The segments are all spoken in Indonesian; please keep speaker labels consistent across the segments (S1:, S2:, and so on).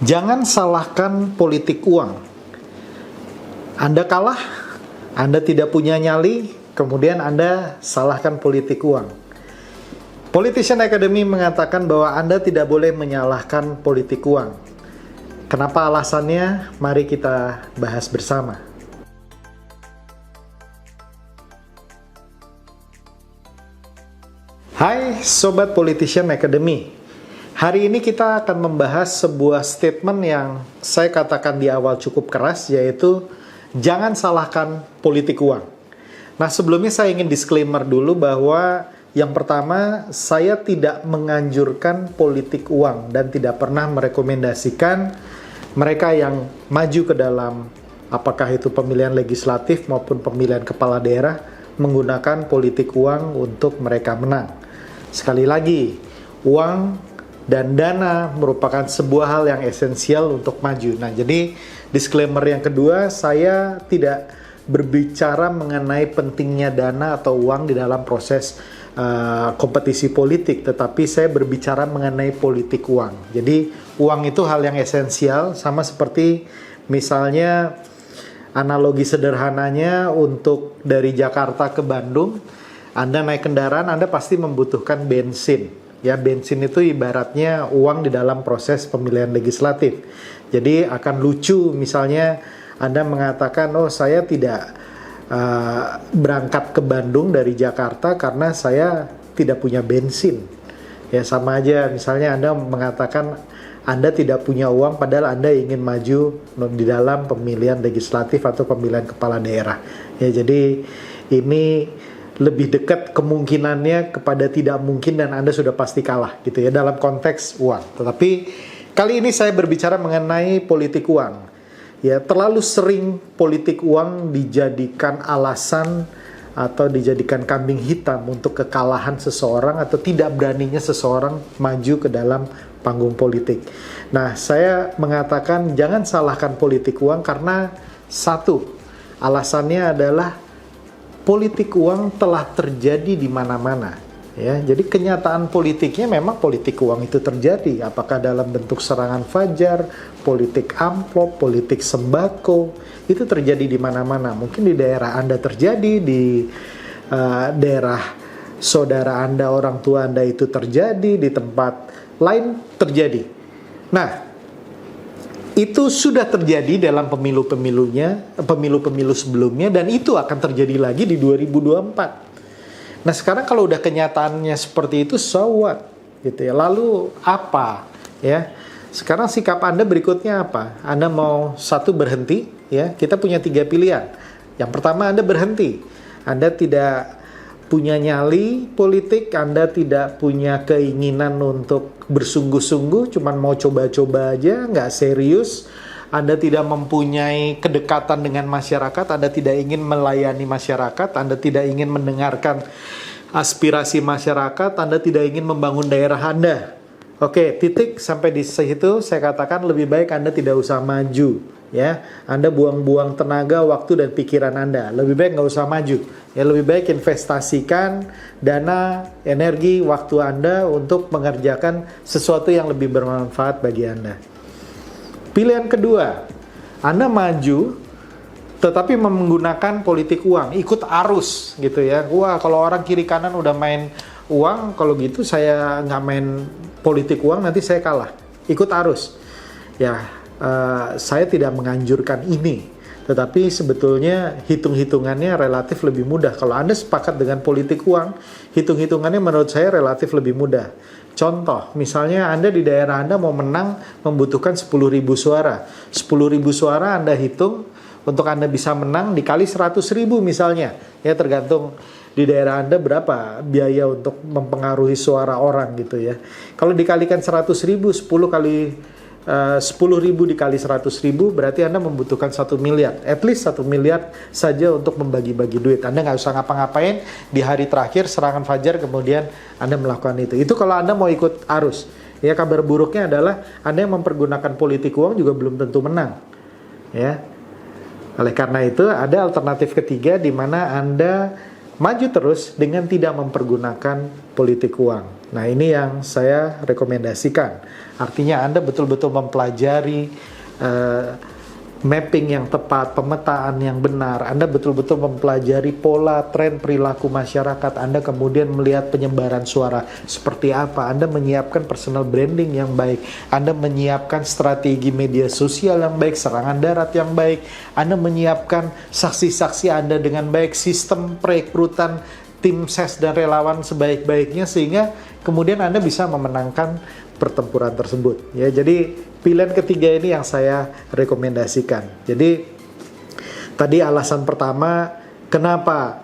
S1: Jangan salahkan politik uang. Anda kalah, Anda tidak punya nyali, kemudian Anda salahkan politik uang. Politician Academy mengatakan bahwa Anda tidak boleh menyalahkan politik uang. Kenapa alasannya? Mari kita bahas bersama. Hai Sobat Politician Academy. Hari ini kita akan membahas sebuah statement yang saya katakan di awal cukup keras, yaitu jangan salahkan politik uang. Nah, sebelumnya saya ingin disclaimer dulu bahwa yang pertama, saya tidak menganjurkan politik uang dan tidak pernah merekomendasikan mereka yang maju ke dalam apakah itu pemilihan legislatif maupun pemilihan kepala daerah menggunakan politik uang untuk mereka menang. Sekali lagi, uang dan dana merupakan sebuah hal yang esensial untuk maju. Nah, jadi disclaimer yang kedua, saya tidak berbicara mengenai pentingnya dana atau uang di dalam proses kompetisi politik, tetapi saya berbicara mengenai politik uang. Jadi uang itu hal yang esensial, sama seperti misalnya analogi sederhananya untuk dari Jakarta ke Bandung, Anda naik kendaraan, Anda pasti membutuhkan bensin. Ya, bensin itu ibaratnya uang di dalam proses pemilihan legislatif. Jadi akan lucu misalnya Anda mengatakan, oh saya tidak berangkat ke Bandung dari Jakarta karena saya tidak punya bensin. Ya, sama aja misalnya Anda mengatakan Anda tidak punya uang padahal Anda ingin maju di dalam pemilihan legislatif atau pemilihan kepala daerah. Ya, jadi ini lebih dekat kemungkinannya kepada tidak mungkin dan Anda sudah pasti kalah gitu ya dalam konteks uang. Tetapi kali ini saya berbicara mengenai politik uang. Ya, terlalu sering politik uang dijadikan alasan atau dijadikan kambing hitam untuk kekalahan seseorang atau tidak beraninya seseorang maju ke dalam panggung politik. Nah, saya mengatakan jangan salahkan politik uang karena satu, alasannya adalah politik uang telah terjadi di mana-mana, ya. Jadi kenyataan politiknya memang politik uang itu terjadi, apakah dalam bentuk serangan fajar, politik amplop, politik sembako, itu terjadi di mana-mana. Mungkin di daerah Anda terjadi, di daerah saudara Anda, orang tua Anda itu terjadi, di tempat lain terjadi. Nah, itu sudah terjadi dalam pemilu sebelumnya dan itu akan terjadi lagi di 2024. Nah, sekarang kalau udah kenyataannya seperti itu, so what? Gitu ya. Lalu apa? Ya. Sekarang sikap Anda berikutnya apa? Anda mau satu berhenti, ya. Kita punya 3 pilihan. Yang pertama, Anda berhenti. Anda tidak punya nyali politik, Anda tidak punya keinginan untuk bersungguh-sungguh, cuman mau coba-coba aja, nggak serius. Anda tidak mempunyai kedekatan dengan masyarakat, Anda tidak ingin melayani masyarakat, Anda tidak ingin mendengarkan aspirasi masyarakat, Anda tidak ingin membangun daerah Anda. Oke, titik sampai di situ saya katakan lebih baik Anda tidak usah maju. Ya, Anda buang-buang tenaga, waktu dan pikiran Anda. Lebih baik nggak usah maju. Ya, lebih baik investasikan dana, energi, waktu Anda untuk mengerjakan sesuatu yang lebih bermanfaat bagi Anda. Pilihan kedua, Anda maju tetapi menggunakan politik uang, ikut arus gitu ya. Wah, kalau orang kiri kanan udah main uang, kalau gitu saya nggak main politik uang, nanti saya kalah. Ikut arus. Ya, saya tidak menganjurkan ini, tetapi sebetulnya hitung-hitungannya relatif lebih mudah. Kalau Anda sepakat dengan politik uang, hitung-hitungannya menurut saya relatif lebih mudah. Contoh, misalnya Anda di daerah Anda mau menang membutuhkan 10.000 suara. 10.000 suara Anda hitung untuk Anda bisa menang dikali 100.000 misalnya. Ya, tergantung di daerah Anda berapa biaya untuk mempengaruhi suara orang gitu ya. Kalau dikalikan 100.000, 10.000 dikali 100.000 berarti Anda membutuhkan 1 miliar. At least 1 miliar saja untuk membagi-bagi duit. Anda nggak usah ngapa-ngapain di hari terakhir serangan fajar kemudian Anda melakukan itu. Itu kalau Anda mau ikut arus. Ya, kabar buruknya adalah Anda yang mempergunakan politik uang juga belum tentu menang. Ya. Oleh karena itu ada alternatif ketiga di mana Anda maju terus dengan tidak mempergunakan politik uang. Nah, ini yang saya rekomendasikan. Artinya Anda betul-betul mempelajari mapping yang tepat, pemetaan yang benar. Anda betul-betul mempelajari pola, tren perilaku masyarakat. Anda kemudian melihat penyebaran suara seperti apa. Anda menyiapkan personal branding yang baik. Anda menyiapkan strategi media sosial yang baik, serangan darat yang baik. Anda menyiapkan saksi-saksi Anda dengan baik, sistem perekrutan tim ses dan relawan sebaik-baiknya, sehingga kemudian Anda bisa memenangkan pertempuran tersebut. Ya, jadi pilihan ketiga ini yang saya rekomendasikan. Jadi tadi alasan pertama kenapa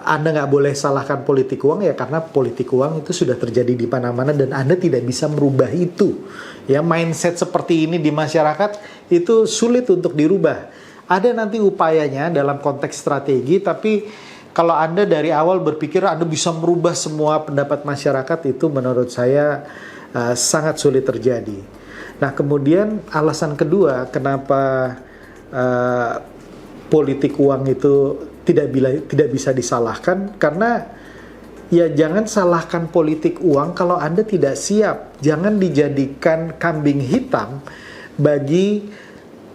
S1: Anda nggak boleh salahkan politik uang, ya karena politik uang itu sudah terjadi di mana-mana dan Anda tidak bisa merubah itu. Ya, mindset seperti ini di masyarakat itu sulit untuk dirubah. Ada nanti upayanya dalam konteks strategi, tapi kalau Anda dari awal berpikir Anda bisa merubah semua pendapat masyarakat, itu menurut saya sangat sulit terjadi. Nah, kemudian alasan kedua kenapa politik uang itu tidak bisa disalahkan, karena ya jangan salahkan politik uang kalau Anda tidak siap. Jangan dijadikan kambing hitam bagi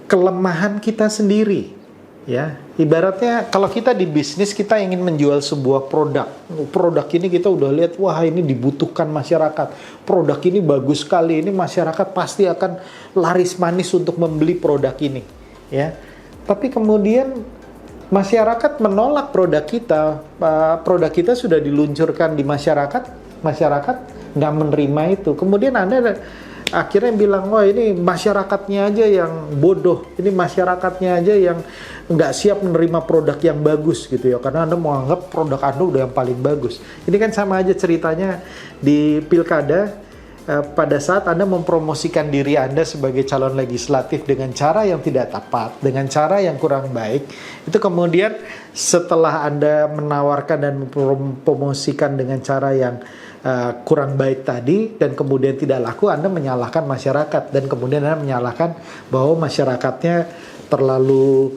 S1: kelemahan kita sendiri. Ya, ibaratnya kalau kita di bisnis, kita ingin menjual sebuah produk ini kita udah lihat, wah ini dibutuhkan masyarakat, produk ini bagus sekali, ini masyarakat pasti akan laris manis untuk membeli produk ini, ya. Tapi kemudian masyarakat menolak produk kita sudah diluncurkan di masyarakat nggak menerima itu. Kemudian Anda akhirnya bilang, wah ini masyarakatnya aja yang bodoh, ini masyarakatnya aja yang nggak siap menerima produk yang bagus gitu ya, karena Anda menganggap produk Anda udah yang paling bagus. Ini kan sama aja ceritanya di pilkada. Pada saat Anda mempromosikan diri Anda sebagai calon legislatif dengan cara yang tidak tepat, dengan cara yang kurang baik, itu kemudian setelah Anda menawarkan dan mempromosikan dengan cara yang kurang baik tadi, dan kemudian tidak laku, Anda menyalahkan masyarakat, dan kemudian Anda menyalahkan bahwa masyarakatnya terlalu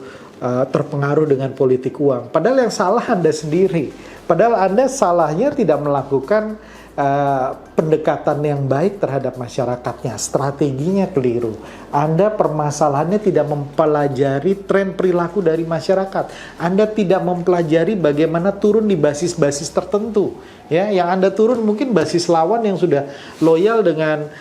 S1: terpengaruh dengan politik uang. Padahal yang salah Anda sendiri. Padahal Anda salahnya tidak melakukan pendekatan yang baik terhadap masyarakatnya, strateginya keliru. Anda permasalahannya tidak mempelajari tren perilaku dari masyarakat. Anda tidak mempelajari bagaimana turun di basis-basis tertentu. Ya, yang Anda turun mungkin basis lawan yang sudah loyal dengan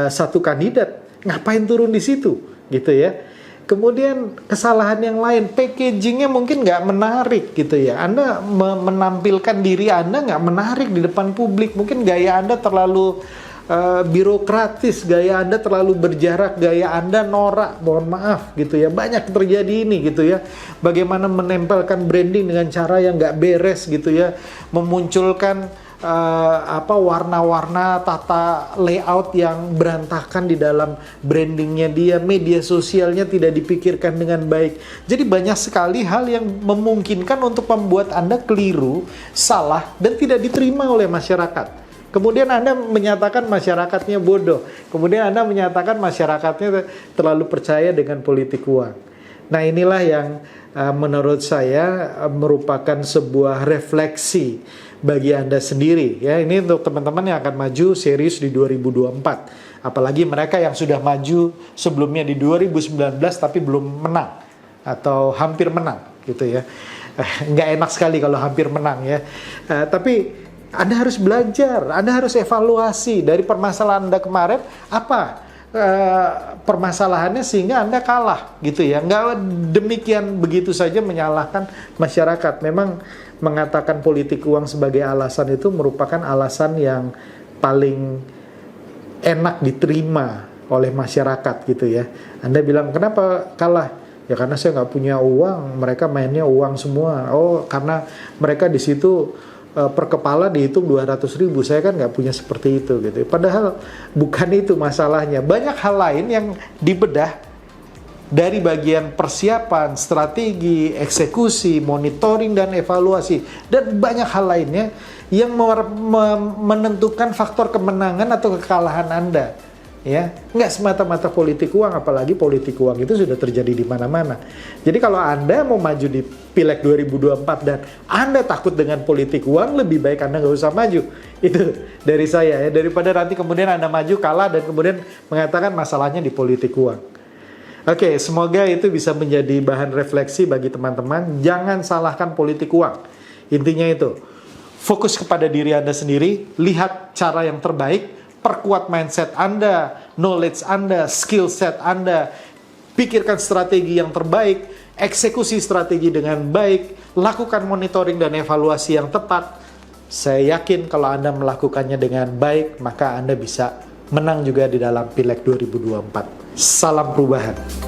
S1: satu kandidat. Ngapain turun di situ, gitu ya? Kemudian kesalahan yang lain, packagingnya mungkin nggak menarik gitu ya. Anda menampilkan diri Anda nggak menarik di depan publik. Mungkin gaya Anda terlalu birokratis, gaya Anda terlalu berjarak, gaya Anda norak, mohon maaf gitu ya. Banyak terjadi ini gitu ya. Bagaimana menempelkan branding dengan cara yang nggak beres gitu ya. Memunculkan warna-warna, tata layout yang berantakan di dalam brandingnya dia, media sosialnya tidak dipikirkan dengan baik. Jadi banyak sekali hal yang memungkinkan untuk membuat Anda keliru, salah, dan tidak diterima oleh masyarakat. Kemudian Anda menyatakan masyarakatnya bodoh. Kemudian Anda menyatakan masyarakatnya terlalu percaya dengan politik uang. Nah, inilah yang menurut saya merupakan sebuah refleksi bagi Anda sendiri ya. Ini untuk teman-teman yang akan maju serius di 2024. Apalagi mereka yang sudah maju sebelumnya di 2019 tapi belum menang atau hampir menang gitu ya. Nggak enak sekali kalau hampir menang ya. Tapi Anda harus belajar, Anda harus evaluasi dari permasalahan Anda kemarin, apa permasalahannya sehingga Anda kalah gitu ya. Nggak demikian begitu saja menyalahkan masyarakat. Memang mengatakan politik uang sebagai alasan itu merupakan alasan yang paling enak diterima oleh masyarakat gitu ya. Anda bilang kenapa kalah? Ya karena saya nggak punya uang, mereka mainnya uang semua. Oh karena mereka di situ per kepala dihitung 200.000, saya kan nggak punya seperti itu gitu. Padahal bukan itu masalahnya. Banyak hal lain yang dibedah dari bagian persiapan, strategi, eksekusi, monitoring dan evaluasi, dan banyak hal lainnya yang menentukan faktor kemenangan atau kekalahan Anda. ya, nggak semata-mata politik uang, apalagi politik uang itu sudah terjadi di mana-mana. Jadi kalau Anda mau maju di Pileg 2024 dan Anda takut dengan politik uang, lebih baik Anda nggak usah maju. Itu dari saya ya, daripada nanti kemudian Anda maju kalah dan kemudian mengatakan masalahnya di politik uang. Oke, semoga itu bisa menjadi bahan refleksi bagi teman-teman. Jangan salahkan politik uang. Intinya itu, fokus kepada diri Anda sendiri, lihat cara yang terbaik, perkuat mindset Anda, knowledge Anda, skill set Anda, pikirkan strategi yang terbaik, eksekusi strategi dengan baik, lakukan monitoring dan evaluasi yang tepat. Saya yakin kalau Anda melakukannya dengan baik, maka Anda bisa menang juga di dalam Pileg 2024. Salam perubahan.